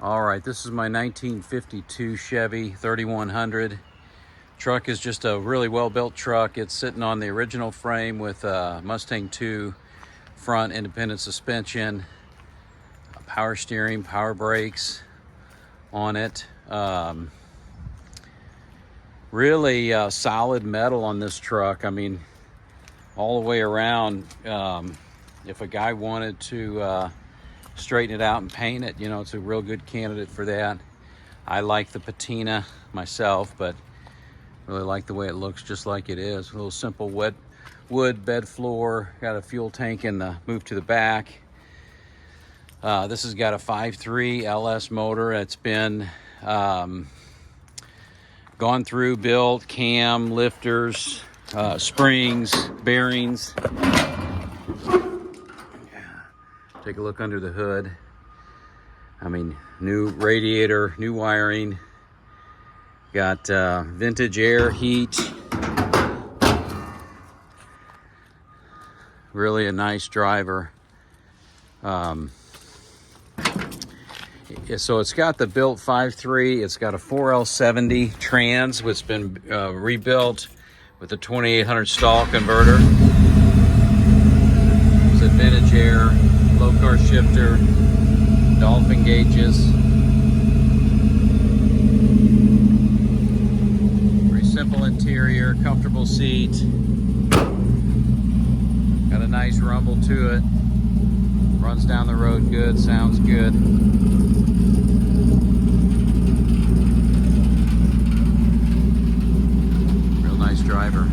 All right, this is my 1952 Chevy 3100. Truck is just a really well-built truck. It's sitting on the original frame with a Mustang 2 front independent suspension, power steering, power brakes on it. Really solid metal on this truck. I mean, all the way around. If a guy wanted to straighten it out and paint it, you know, it's a real good candidate for that. I like the patina myself, but really like the way it looks just like it is. A little simple wood bed floor, got a fuel tank in the move to the back. This has got a 5.3 LS motor. It's been gone through, built, cam, lifters, springs, bearings. Take a look under the hood. I mean, new radiator, new wiring. Got vintage air, heat. Really a nice driver. So it's got the built 5.3. It's got a 4L70 trans, which has been rebuilt with a 2800 stall converter. It's a vintage air, low car shifter, dolphin gauges. Pretty simple interior, comfortable seat. Got a nice rumble to it. Runs down the road good, sounds good. Real nice driver.